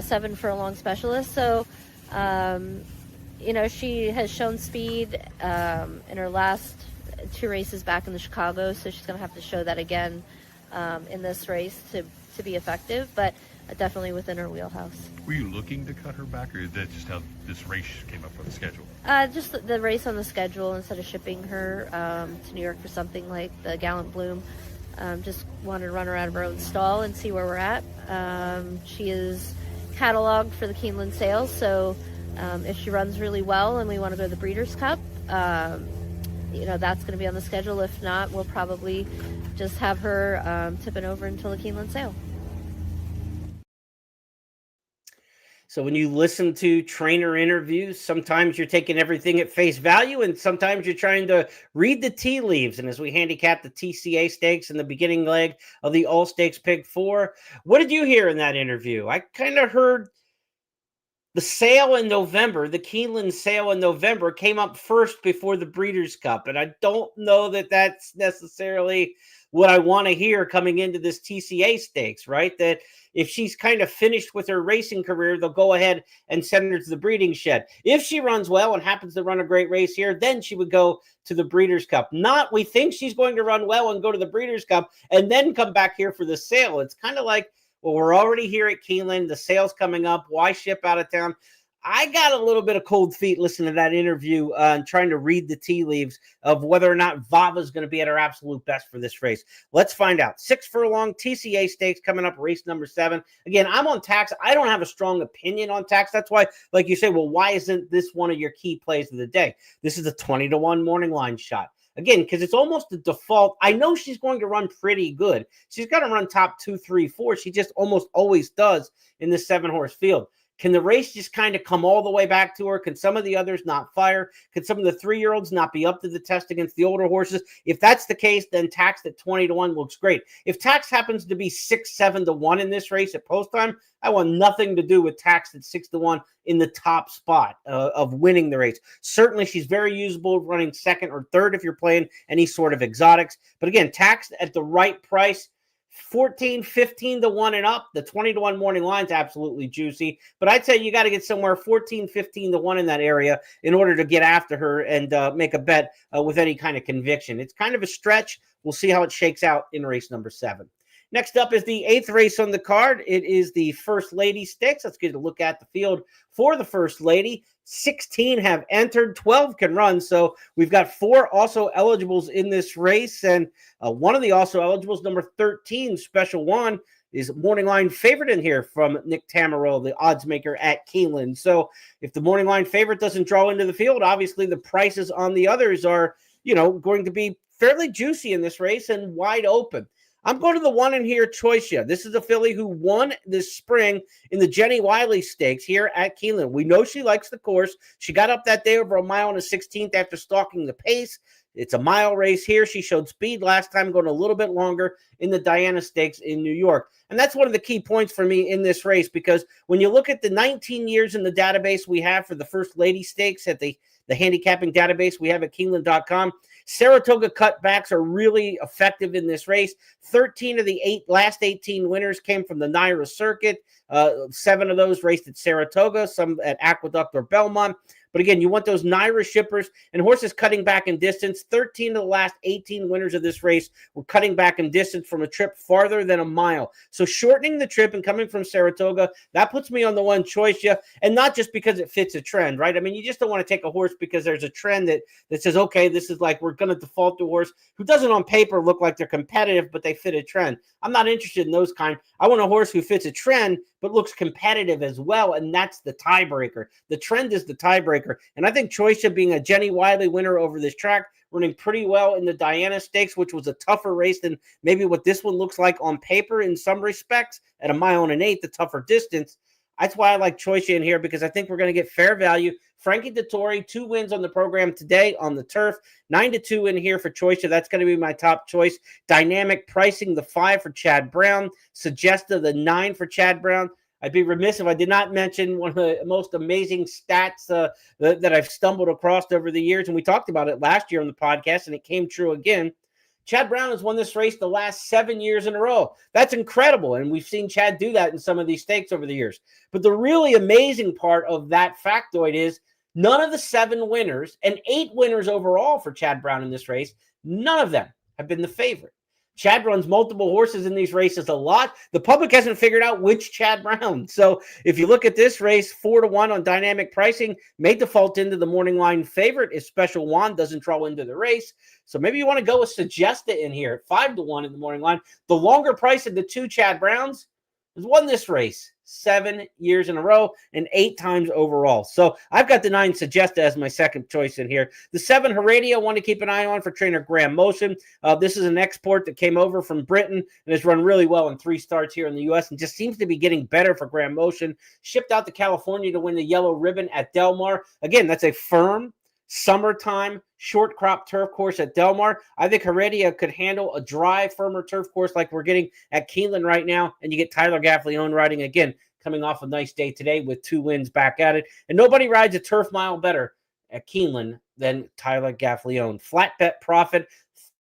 7 furlong specialist. So, she has shown speed in her last 2 races back in the Chicago, so she's going to have to show that again in this race to be effective, but definitely within her wheelhouse. Were you looking to cut her back, or is that just how this race came up on the schedule? Just the race on the schedule, instead of shipping her to New York for something like the Gallant Bloom. Just wanted to run her out of her own stall and see where we're at. She is cataloged for the Keeneland sales, so if she runs really well and we want to go to the Breeders' Cup, that's going to be on the schedule. If not, we'll probably just have her tipping over until the Keeneland sale. So when you listen to trainer interviews, sometimes you're taking everything at face value, and sometimes you're trying to read the tea leaves. And as we handicap the TCA stakes in the beginning leg of the All Stakes Pick 4, what did you hear in that interview? I kind of heard the sale in November, the Keeneland sale in November, came up first before the Breeders' Cup. And I don't know that that's necessarily what I want to hear coming into this TCA stakes, right? That if she's kind of finished with her racing career, they'll go ahead and send her to the breeding shed. If she runs well and happens to run a great race here, then she would go to the Breeders' Cup. Not, we think she's going to run well and go to the Breeders' Cup and then come back here for the sale. It's kind of like, well, we're already here at Keeneland. The sale's coming up. Why ship out of town? I got a little bit of cold feet listening to that interview and trying to read the tea leaves of whether or not Vava is going to be at her absolute best for this race. Let's find out. 6 furlong TCA stakes coming up, race number 7. Again, I'm on Tax. I don't have a strong opinion on Tax. That's why, like you say, well, why isn't this one of your key plays of the day? This is a 20-1 morning line shot. Again, because it's almost the default. I know she's going to run pretty good. She's got to run top 2, 3, 4. She just almost always does in this 7-horse field. Can the race just kind of come all the way back to her? Can some of the others not fire? Can some of the 3-year-olds not be up to the test against the older horses? If that's the case, then Tax at 20-1 looks great. If Tax happens to be 6, 7-1 in this race at post time, I want nothing to do with Tax at 6-1 in the top spot of winning the race. Certainly, she's very usable running second or third if you're playing any sort of exotics. But again, Tax at the right price, 14, 15-1 and up. The 20-1 morning line's absolutely juicy. But I'd say you got to get somewhere 14, 15-1 in that area in order to get after her and make a bet with any kind of conviction. It's kind of a stretch. We'll see how it shakes out in race number 7. Next up is the 8th race on the card. It is the First Lady Stakes. Let's get a look at the field for the First Lady. 16 have entered, 12 can run. So we've got 4 also eligibles in this race. And one of the also eligibles, number 13, Special One, is morning line favorite in here from Nick Tamaro, the odds maker at Keeneland. So if the morning line favorite doesn't draw into the field, obviously the prices on the others are, going to be fairly juicy in this race and wide open. I'm going to the one in here, Choicia. This is a filly who won this spring in the Jenny Wiley Stakes here at Keeneland. We know she likes the course. She got up that day over a mile and a 16th after stalking the pace. It's a mile race here. She showed speed last time, going a little bit longer in the Diana Stakes in New York. And that's one of the key points for me in this race, because when you look at the 19 years in the database we have for the First Lady Stakes at the handicapping database we have at Keeneland.com, Saratoga cutbacks are really effective in this race. 13 of the last 18 winners came from the Naira circuit. 7 of those raced at Saratoga, some at Aqueduct or Belmont. But again, you want those Naira shippers and horses cutting back in distance. 13 of the last 18 winners of this race were cutting back in distance from a trip farther than a mile. So shortening the trip and coming from Saratoga, that puts me on the one choice, yeah. And not just because it fits a trend, right? I mean, you just don't want to take a horse because there's a trend that says, okay, this is like, we're going to default to a horse who doesn't on paper look like they're competitive, but they fit a trend. I'm not interested in those kind. I want a horse who fits a trend, but looks competitive as well. And that's the tiebreaker. The trend is the tiebreaker. And I think Choicia, being a Jenny Wiley winner over this track, running pretty well in the Diana Stakes, which was a tougher race than maybe what this one looks like on paper in some respects, at 1 1/8 miles, the tougher distance. That's why I like Choicia in here, because I think we're going to get fair value. Frankie Dettori, 2 wins on the program today on the turf. 9-2 in here for Choicia. That's going to be my top choice. Dynamic Pricing, the 5 for Chad Brown. Suggesta, the 9 for Chad Brown. I'd be remiss if I did not mention one of the most amazing stats that I've stumbled across over the years. And we talked about it last year on the podcast, and it came true again. Chad Brown has won this race the last 7 years in a row. That's incredible. And we've seen Chad do that in some of these stakes over the years. But the really amazing part of that factoid is none of the 7 winners and 8 winners overall for Chad Brown in this race, none of them have been the favorite. Chad runs multiple horses in these races a lot. The public hasn't figured out which Chad Brown. So if you look at this race, 4-1 on Dynamic Pricing, may default into the morning line favorite if Special Juan doesn't draw into the race. So maybe you want to go with Suggesta in here at 5-1 in the morning line. The longer price of the 2 Chad Browns has won this race 7 years in a row and 8 times overall. So I've got the 9 Suggesta as my second choice in here. The 7 Heredia, one to keep an eye on for trainer Graham Motion. This is an export that came over from Britain and has run really well in 3 starts here in the U.S. and just seems to be getting better for Graham Motion. Shipped out to California to win the Yellow Ribbon at Del Mar. Again, that's a firm summertime short crop turf course at Del Mar. I think Heredia could handle a dry, firmer turf course like we're getting at Keeneland right now. And you get Tyler Gaffalione riding again, coming off a nice day today with 2 wins back at it. And nobody rides a turf mile better at Keeneland than Tyler Gaffalione. Flat bet profit,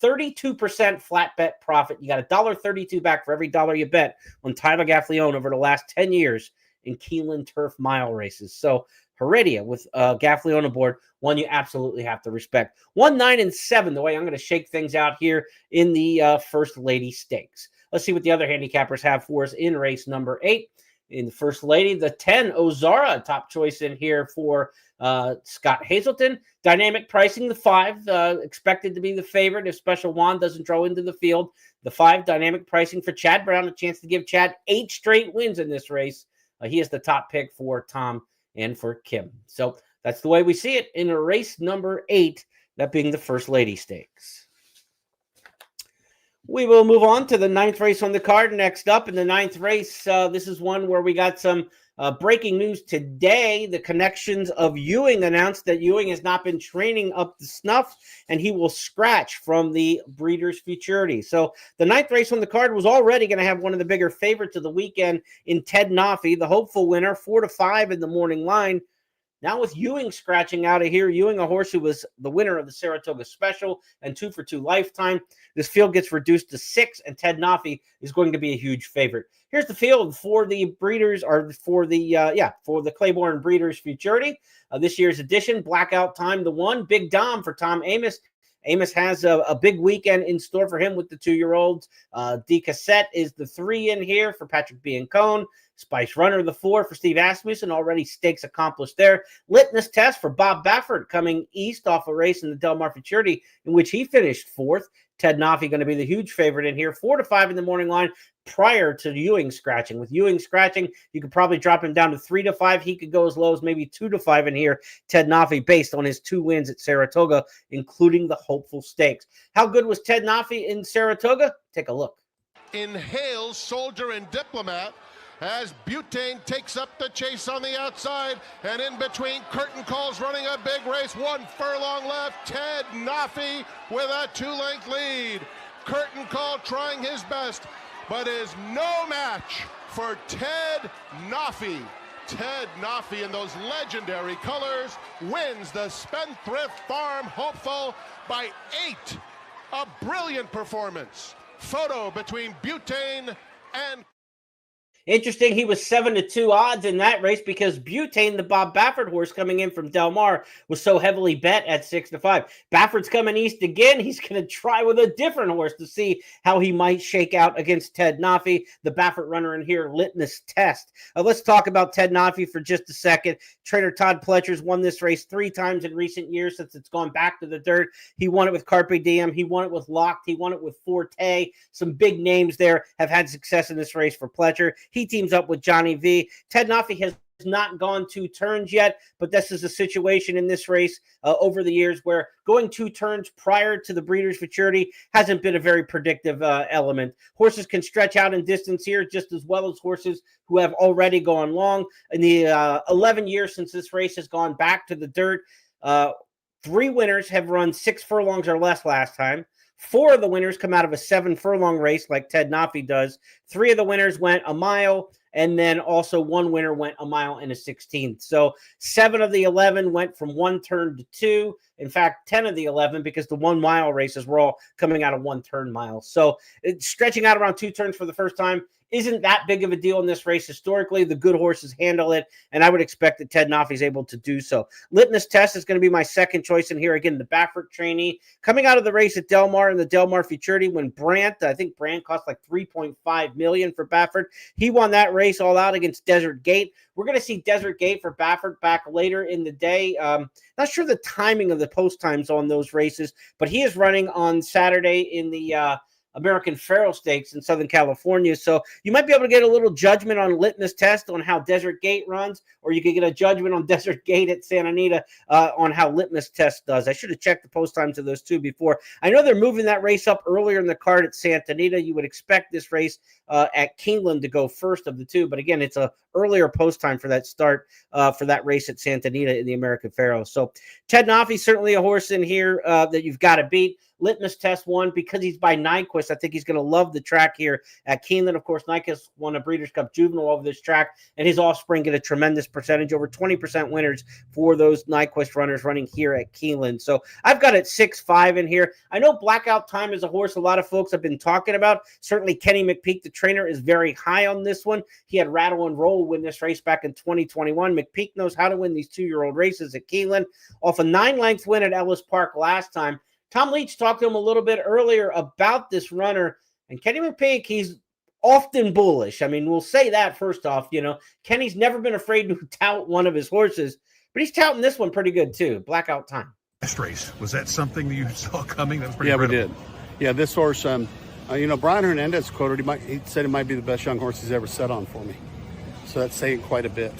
32% flat bet profit. You got $1.32 back for every dollar you bet on Tyler Gaffalione over the last 10 years in Keeneland turf mile races. So Heredia with Gaffalione aboard, one you absolutely have to respect. 1, 9, and 7, the way I'm going to shake things out here in the First Lady Stakes. Let's see what the other handicappers have for us in race number 8. In the First Lady, the 10, Ozara, top choice in here for Scott Hazelton. Dynamic Pricing, the 5, expected to be the favorite if Special Juan doesn't draw into the field. The 5, Dynamic Pricing for Chad Brown, a chance to give Chad 8 straight wins in this race. He is the top pick for Tom and for Kim. So that's the way we see it in race number 8, that being the First Lady Stakes. We will move on to the 9th race on the card. Next up in the 9th race, this is one where we got some breaking news today. The connections of Ewing announced that Ewing has not been training up to snuff, and he will scratch from the Breeders Futurity. So the 9th race on the card was already going to have one of the bigger favorites of the weekend in Ted Noffe, the hopeful winner, 4-5 in the morning line. Now with Ewing scratching out of here, Ewing, a horse who was the winner of the Saratoga Special and 2 for 2 lifetime, this field gets reduced to 6, and Ted Noffe is going to be a huge favorite. Here's the field for the Breeders, or for the Claiborne Breeders Futurity. This year's edition, Blackout Time, the 1, Big Dom for Tom Amos. Amos has a big weekend in store for him with the 2-year-olds. D. Cassette is the 3 in here for Patrick Biancone. Spice Runner, the 4 for Steve Asmussen, already stakes accomplished there. Litmus Test for Bob Baffert coming east off a race in the Del Mar Futurity in which he finished 4th. Ted Noffe going to be the huge favorite in here, 4-5 in the morning line prior to Ewing scratching. With Ewing scratching, you could probably drop him down to 3-5. He could go as low as maybe 2-5 in here, Ted Noffe, based on his 2 wins at Saratoga, including the hopeful stakes. How good was Ted Noffe in Saratoga? Take a look. Inhale, Soldier and Diplomat. as Butane takes up the chase on the outside, and in between, Curtain Call's running a big race, 1 furlong left. Ted Nafi with a 2-length lead. Curtain Call trying his best, but is no match for Ted Nafi. Ted Nafi in those legendary colors wins the Spendthrift Farm Hopeful by 8. A brilliant performance. Photo between Butane and... Interesting, he was 7-2 odds in that race because Butane, the Bob Baffert horse coming in from Del Mar, was so heavily bet at 6-5. Baffert's coming east again. He's going to try with a different horse to see how he might shake out against Ted Nafi, the Baffert runner in here, Litmus Test. Let's talk about Ted Nafi for just a second. Trainer Todd Pletcher's won this race 3 times in recent years since it's gone back to the dirt. He won it with Carpe Diem. He won it with Locked. He won it with Forte. Some big names there have had success in this race for Pletcher. He teams up with Johnny V. Ted Nafi has not gone 2 turns yet, but this is a situation in this race over the years where going 2 turns prior to the Breeders Futurity hasn't been a very predictive element. Horses can stretch out in distance here just as well as horses who have already gone long. In the 11 years since this race has gone back to the dirt, 3 winners have run 6 furlongs or less last time. 4 of the winners come out of a 7 furlong race like Ted Nafi does. 3 of the winners went a mile, and then also 1 winner went a mile and a 16th. So 7 of the 11 went from 1 turn to 2. In fact, 10 of the 11, because the 1 mile races were all coming out of 1 turn miles. So it's stretching out around 2 turns for the first time isn't that big of a deal in this race. Historically, the good horses handle it, and I would expect that Ted Nafi is able to do so. Litmus Test is going to be my second choice in here. Again, the Baffert trainee. Coming out of the race at Del Mar in the Del Mar Futurity when Brandt, I think Brandt cost like $3.5 million for Baffert. He won that race all out against Desert Gate. We're going to see Desert Gate for Baffert back later in the day. Not sure the timing of the post times on those races, but he is running on Saturday in the American Pharoah Stakes in Southern California. So you might be able to get a little judgment on Litmus Test on how Desert Gate runs, or you could get a judgment on Desert Gate at Santa Anita on how Litmus Test does. I should have checked the post times of those two before. I know they're moving that race up earlier in the card at Santa Anita. You would expect this race at Keeneland to go first of the two, but again, it's a earlier post time for that start for that race at Santa Anita in the American Pharoah. So Ted Nafi, certainly a horse in here that you've got to beat. Litmus Test won because he's by Nyquist. I think he's going to love the track here at Keeneland. Of course, Nyquist won a Breeders' Cup Juvenile over this track, and his offspring get a tremendous percentage, over 20% winners for those Nyquist runners running here at Keeneland. So I've got it 6-5 in here. I know Blackout Time is a horse a lot of folks have been talking about. Certainly Kenny McPeek, the trainer, is very high on this one. He had Rattle and Roll win this race back in 2021. McPeek knows how to win these 2-year-old races at Keeneland. Off a 9-length win at Ellis Park last time. Tom Leach talked to him a little bit earlier about this runner, and Kenny McPeek, he's often bullish. I mean, we'll say that first off. You know, Kenny's never been afraid to tout one of his horses, but he's touting this one pretty good too. Blackout Time. Last race, was that something that you saw coming? That was pretty incredible. We did. Yeah, this horse, Brian Hernandez quoted, he said it might be the best young horse he's ever set on for me. So that's saying quite a bit.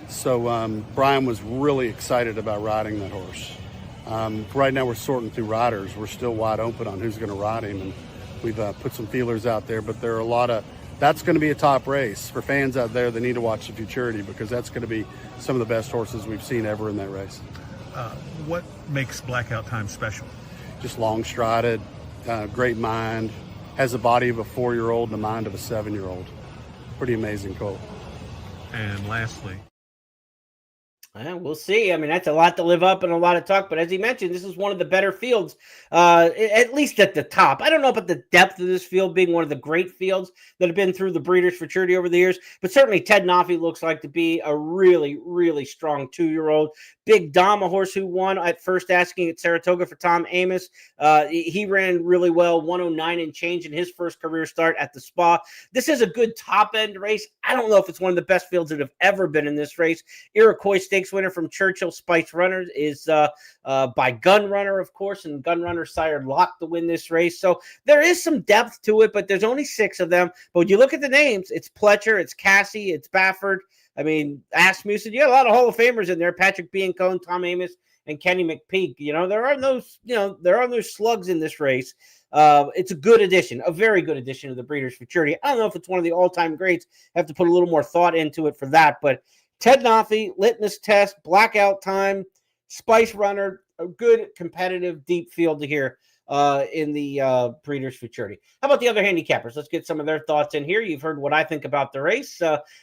So Brian was really excited about riding that horse. Right now we're sorting through riders. We're still wide open on who's going to ride him, and we've put some feelers out there, but there are a lot of, that's going to be a top race for fans out there that need to watch the Futurity, because that's going to be some of the best horses we've seen ever in that race. What makes Blackout Time special? Just long strided, great mind, has the body of a 4-year-old and the mind of a 7-year-old. Pretty amazing colt. And lastly, we'll see. I mean, that's a lot to live up and a lot of talk. But as he mentioned, this is one of the better fields, at least at the top. I don't know about the depth of this field being one of the great fields that have been through the Breeders' Futurity over the years. But certainly Ted Nafi looks like to be a really, really strong 2-year-old. Big Dom, a horse who won at First Asking at Saratoga for Tom Amos. He ran really well, 109 and change in his first career start at the Spa. This is a good top-end race. I don't know if it's one of the best fields that have ever been in this race. Iroquois Stakes winner from Churchill Spice Runners is by Gun Runner, of course, and Gun Runner sired Locke to win this race. So there is some depth to it, but there's only 6 of them. But when you look at the names, it's Pletcher, it's Cassie, it's Baffert. I mean, Asmussen, you got a lot of Hall of Famers in there. Patrick Biancone, Tom Amos, and Kenny McPeak. There are no slugs in this race. It's a good addition, a very good addition to the Breeders Futurity. I don't know if it's one of the all-time greats. I have to put a little more thought into it for that. But Ted Noffey, litmus test, blackout time, Spice Runner, a good competitive deep field to here in the Breeders Futurity. How about the other handicappers? Let's get some of their thoughts in here. You've heard what I think about the race.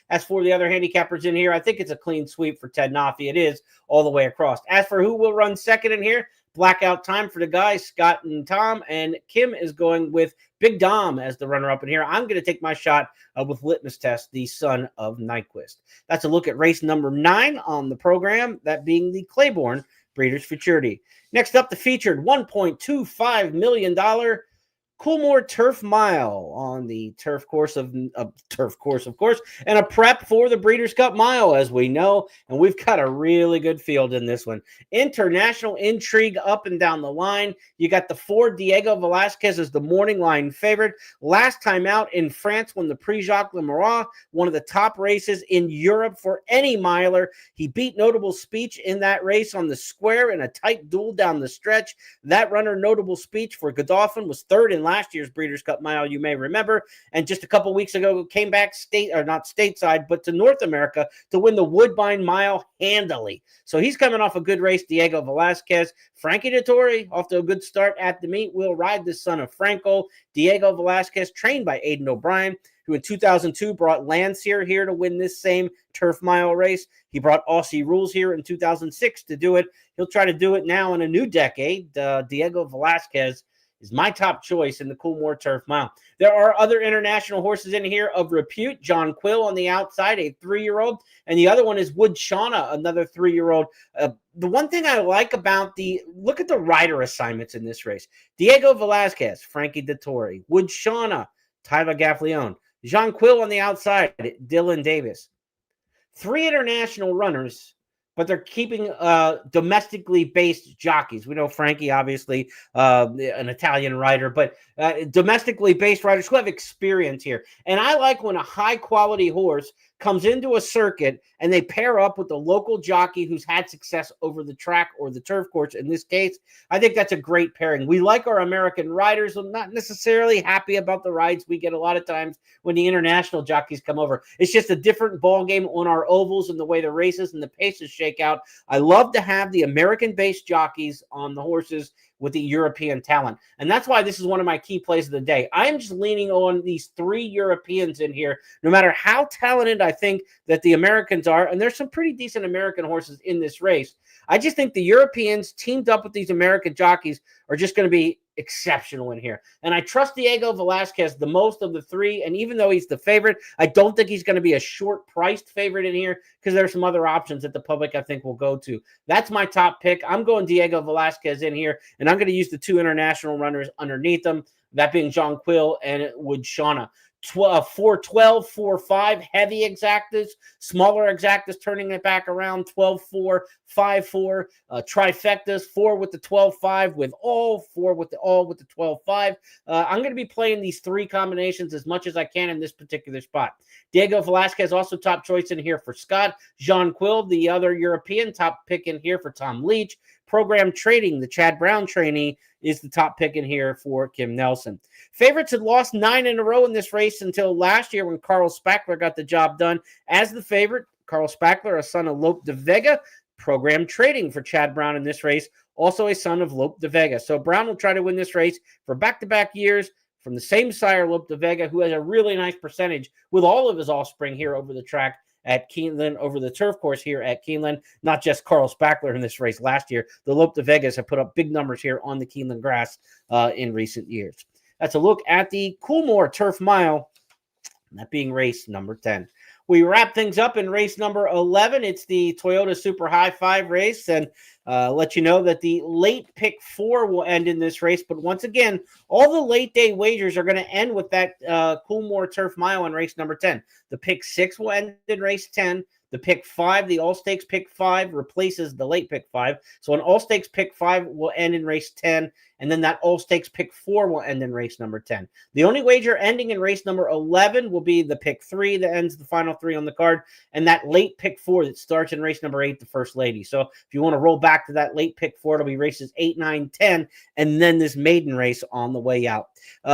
As for the other handicappers in here, I think it's a clean sweep for Ted Noffey. It is all the way across. As for who will run second in here, blackout time for the guys, Scott and Tom, and Kim is going with Big Dom as the runner-up in here. I'm going to take my shot with Litmus Test, the son of Nyquist. That's a look at race number 9 on the program, that being the Claiborne Breeders Futurity. Next up, the featured $1.25 million Coolmore Turf Mile on the turf course, of course, and a prep for the Breeders' Cup Mile, as we know, and we've got a really good field in this one. International intrigue up and down the line. You got the 4 Diego Velasquez as the morning line favorite. Last time out in France won the Prix Jacques Lemoyne, one of the top races in Europe for any miler. He beat Notable Speech in that race on the square in a tight duel down the stretch. That runner, Notable Speech for Godolphin, was third in last year's Breeders' Cup Mile, you may remember, and just a couple weeks ago came back not stateside, but to North America to win the Woodbine Mile handily. So he's coming off a good race, Diego Velasquez. Frankie Dettori, off to a good start at the meet, will ride the son of Franco. Diego Velasquez, trained by Aidan O'Brien, who in 2002 brought Landseer here to win this same turf mile race. He brought Aussie Rules here in 2006 to do it. He'll try to do it now in a new decade. Diego Velasquez is my top choice in the Coolmore Turf Mile. There are other international horses in here of repute. John Quill on the outside, a 3-year-old, and the other one is Wood Shauna, another 3-year-old. The one thing I like about look at the rider assignments in this race. Diego Velasquez, Frankie Dettori. Wood Shauna, Tyler Gaffleone. John Quill on the outside, Dylan Davis. 3 international runners, but they're keeping domestically based jockeys. We know Frankie, obviously, an Italian rider, but domestically based riders who have experience here. And I like when a high-quality horse comes into a circuit and they pair up with the local jockey who's had success over the track or the turf course. In this case, I think that's a great pairing. We like our American riders. I'm not necessarily happy about the rides we get a lot of times when the international jockeys come over. It's just a different ball game on our ovals and the way the races and the paces shake out. I love to have the American-based jockeys on the horses with the European talent. And that's why this is one of my key plays of the day. I'm just leaning on these 3 Europeans in here, no matter how talented I think that the Americans are. And there's some pretty decent American horses in this race. I just think the Europeans teamed up with these American jockeys are just going to be exceptional in here. And I trust Diego Velasquez the most of the 3. And even though he's the favorite, I don't think he's going to be a short-priced favorite in here because there's some other options that the public, I think, will go to. That's my top pick. I'm going Diego Velasquez in here, and I'm going to use the 2 international runners underneath them, that being John Quill and Wood Shauna. 4-12, 4-5, heavy exactas, smaller exactas turning it back around, 12-4, 5-4, trifectas, 4 with the 12-5 with all, 4 with the 12-5. I'm going to be playing these 3 combinations as much as I can in this particular spot. Diego Velasquez also top choice in here for Scott. Jean Quill, the other European, top pick in here for Tom Leach. Program Trading, the Chad Brown trainee, is the top pick in here for Kim Nelson. Favorites had lost 9 in a row in this race until last year when Carl Spackler got the job done as the favorite. Carl Spackler, a son of Lope de Vega. Program Trading for Chad Brown in this race, also a son of Lope de Vega. So Brown will try to win this race for back-to-back years from the same sire, Lope de Vega, who has a really nice percentage with all of his offspring here over the track at Keeneland, over the turf course here at Keeneland. Not just Carl Spackler in this race last year. The Lope de Vegas have put up big numbers here on the Keeneland grass in recent years. That's a look at the Coolmore Turf Mile, that being race number 10. We wrap things up in race number 11. It's the Toyota Super High 5 race, and let you know that the late pick 4 will end in this race. But once again, all the late day wagers are going to end with that Coolmore Turf Mile in race number 10. The pick 6 will end in race 10. The pick 5, the All-Stakes pick 5 replaces the late pick 5. So an All-Stakes pick 5 will end in race 10, and then that All-Stakes pick 4 will end in race number 10. The only wager ending in race number 11 will be the pick 3 that ends the final 3 on the card, and that late pick 4 that starts in race number 8, the First Lady. So if you want to roll back to that late pick 4, it'll be races 8, 9, 10, and then this maiden race on the way out.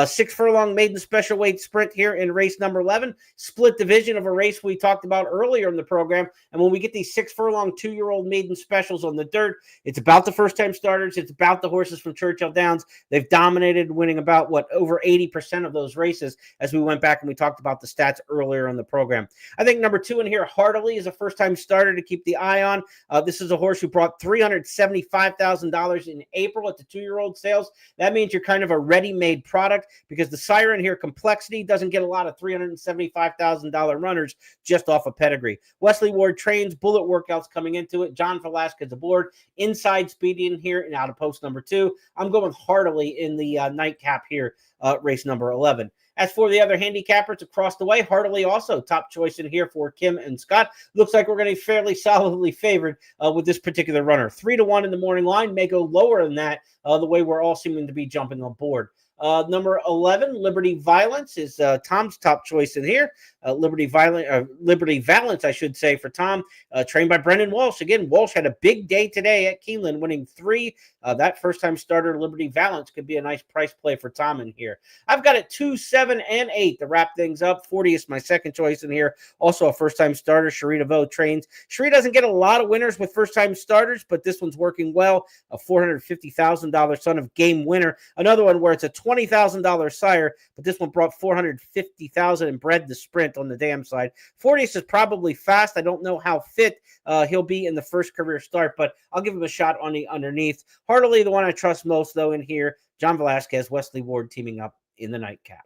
6 furlong maiden special weight sprint here in race number 11. Split division of a race we talked about earlier in the program. And when we get these 6 furlong 2-year-old maiden specials on the dirt, it's about the first-time starters. It's about the horses from Churchill Downs. They've dominated, winning about, over 80% of those races as we went back and we talked about the stats earlier in the program. I think number 2 in here, Heartily, is a first-time starter to keep the eye on. This is a horse who brought $375,000 in April at the 2-year-old sales. That means you're kind of a ready-made product because the Siren here, Complexity, doesn't get a lot of $375,000 runners just off of pedigree. Wesley Ward trains, bullet workouts coming into it. John Velasquez aboard. Inside speeding here and out of post number 2. I'm going Heartily in the nightcap here, race number 11. As for the other handicappers across the way, Heartily also top choice in here for Kim and Scott. Looks like we're going to be fairly solidly favored with this particular runner. 3-1 in the morning line, may go lower than that the way we're all seeming to be jumping on board. Number 11, Liberty Violence, is Tom's top choice in here. Liberty Valance, I should say, for Tom, trained by Brendan Walsh. Again, Walsh had a big day today at Keeneland, winning 3. That first-time starter, Liberty Valance, could be a nice price play for Tom in here. I've got it 2, 7, and 8 to wrap things up. 40 is my second choice in here. Also a first-time starter, Cherie DeVoe trains. Cherie doesn't get a lot of winners with first-time starters, but this one's working well. A $450,000 son of Game Winner. Another one where it's a $20,000 sire, but this one brought $450,000 and bred the sprint on the dam side. Fortius is probably fast. I don't know how fit he'll be in the first career start, but I'll give him a shot on the underneath. Heartily, the one I trust most, though, in here. John Velasquez, Wesley Ward teaming up in the nightcap.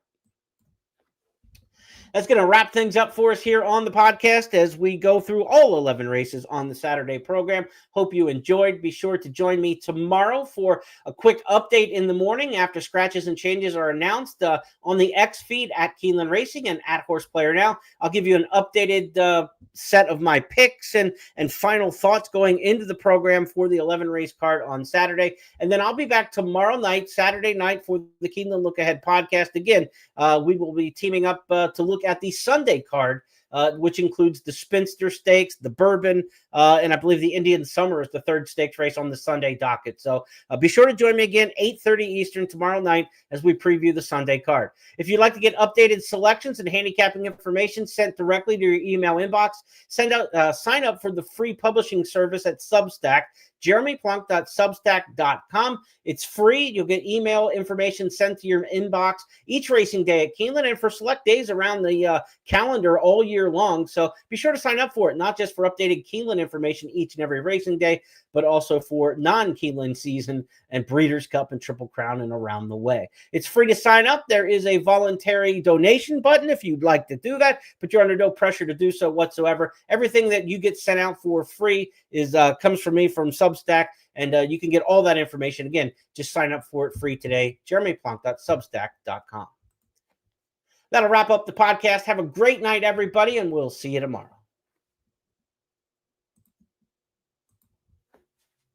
That's going to wrap things up for us here on the podcast as we go through all 11 races on the Saturday program. Hope you enjoyed. Be sure to join me tomorrow for a quick update in the morning after scratches and changes are announced on the X feed at Keeneland Racing and at Horse Player Now. I'll give you an updated set of my picks and final thoughts going into the program for the 11 race card on Saturday. And then I'll be back tomorrow night, Saturday night, for the Keeneland Look Ahead podcast. Again, we will be teaming up to look at the Sunday card, which includes the Spinster Stakes, the Bourbon, and I believe the Indian Summer is the third stakes race on the Sunday docket. So be sure to join me again, 8:30 Eastern tomorrow night as we preview the Sunday card. If you'd like to get updated selections and handicapping information sent directly to your email inbox, sign up for the free publishing service at Substack, jeremyplonk.substack.com. It's free. You'll get email information sent to your inbox each racing day at Keeneland and for select days around the calendar all year long. So be sure to sign up for it, not just for updated Keeneland information each and every racing day, but also for non-Keeneland season and Breeders' Cup and Triple Crown and around the way. It's free to sign up. There is a voluntary donation button if you'd like to do that, but you're under no pressure to do so whatsoever. Everything that you get sent out for free is comes from me from Substack, and you can get all that information. Again, just sign up for it free today, jeremyplonk.substack.com. That'll wrap up the podcast. Have a great night, everybody, and we'll see you tomorrow.